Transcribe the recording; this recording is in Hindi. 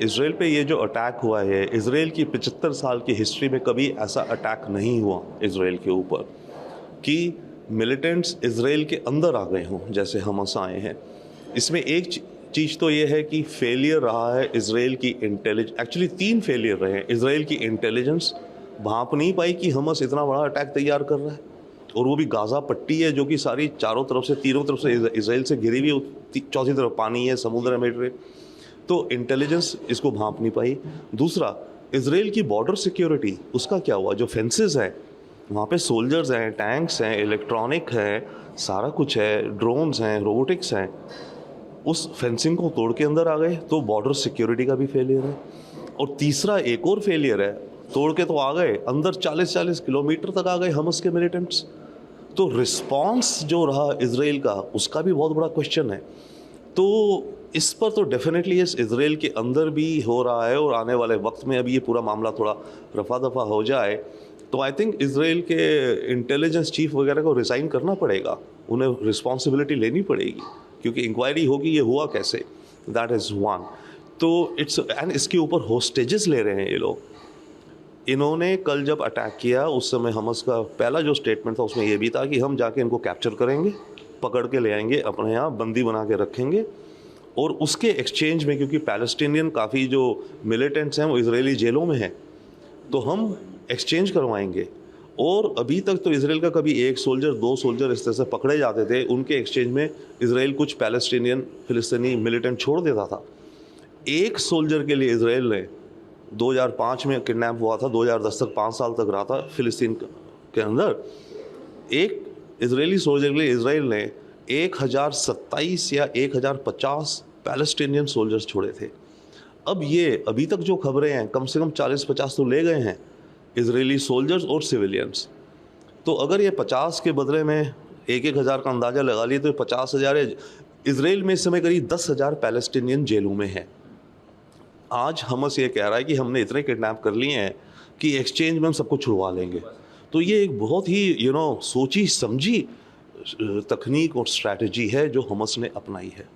इसराइल पे ये जो अटैक हुआ है, इसराइल की 75 साल की हिस्ट्री में कभी ऐसा अटैक नहीं हुआ इसराइल के ऊपर कि मिलिटेंट्स इसराइल के अंदर आ गए हों जैसे हमास आए हैं। इसमें एक चीज़ तो ये है कि फेलियर रहा है इसराइल की इंटेलिजेंस। एक्चुअली 3 फेलियर रहे हैं। इसराइल की इंटेलिजेंस भांप नहीं पाई कि हमास इतना बड़ा अटैक तैयार कर रहा है, और वो भी गाज़ा पट्टी है जो कि सारी चारों तरफ से, तीनों तरफ से इसराइल से घिरी हुई, चौथी तरफ पानी है, समुद्र है, मेडिटेरेनियन। तो इंटेलिजेंस इसको भांप नहीं पाई। दूसरा, इसराइल की बॉर्डर सिक्योरिटी, उसका क्या हुआ? जो फेंसेस हैं वहाँ पे सोल्जर्स हैं, टैंक्स हैं, इलेक्ट्रॉनिक है, सारा कुछ है, ड्रोन्स हैं, रोबोटिक्स हैं, उस फेंसिंग को तोड़ के अंदर आ गए, तो बॉर्डर सिक्योरिटी का भी फेलियर है। और तीसरा एक और फेलियर है, तोड़ के तो आ गए, अंदर 40-40 किलोमीटर तक आ गए हमास के मिलिटेंट्स। तो रिस्पॉन्स जो रहा इसराइल का, उसका भी बहुत बड़ा क्वेश्चन है। तो इस पर तो डेफिनेटली इस इसराइल के अंदर भी हो रहा है, और आने वाले वक्त में अभी ये पूरा मामला थोड़ा रफा दफा हो जाए तो आई थिंक इसराइल के इंटेलिजेंस चीफ वगैरह को रिज़ाइन करना पड़ेगा, उन्हें रिस्पॉन्सिबिलिटी लेनी पड़ेगी, क्योंकि इंक्वायरी होगी ये हुआ कैसे। That is one. तो इट्स एंड इसके ऊपर होस्टेजेस ले रहे हैं ये लोग। इन्होंने कल जब अटैक किया उस समय हमास का पहला जो स्टेटमेंट था उसमें ये भी था कि हम जाके इनको कैप्चर करेंगे, पकड़ के ले आएंगे, अपने यहाँ बंदी बना के रखेंगे, और उसके एक्सचेंज में, क्योंकि पैलेस्टीनियन काफ़ी जो मिलिटेंट्स हैं वो इजरायली जेलों में हैं, तो हम एक्सचेंज करवाएंगे। और अभी तक तो इसराइल का कभी 1 सोल्जर 2 सोल्जर इस तरह से पकड़े जाते थे, उनके एक्सचेंज में इसराइल कुछ पैलेस्टीनियन फिलिस्तीनी मिलिटेंट छोड़ देता था। 1 सोल्जर के लिए इसराइल ने 2005 में किडनैप हुआ था, 2010 तक 5 साल तक रहा था फिलिस्तीन के अंदर। एक इजरायली सोल्जर के लिए इसराइल ने 1027 या 1050 पैलेस्टीनियन सोल्जर्स छोड़े थे। अब ये अभी तक जो खबरें हैं, कम से कम 40-50 तो ले गए हैं इजरायली सोल्जर्स और सिविलियंस। तो अगर ये 50 के बदले में 1-1 हज़ार का अंदाज़ा लगा लिए तो 50,000 है। इसराइल में इस समय करीब 10,000 पैलेस्टीनियन जेलों में हैं। आज हमास ये कह रहा है कि हमने इतने किडनैप कर लिए हैं कि एक्सचेंज में हम सबको छुड़वा लेंगे। तो ये एक बहुत ही सोची समझी तकनीक और स्ट्रैटेजी है जो हमास ने अपनाई है।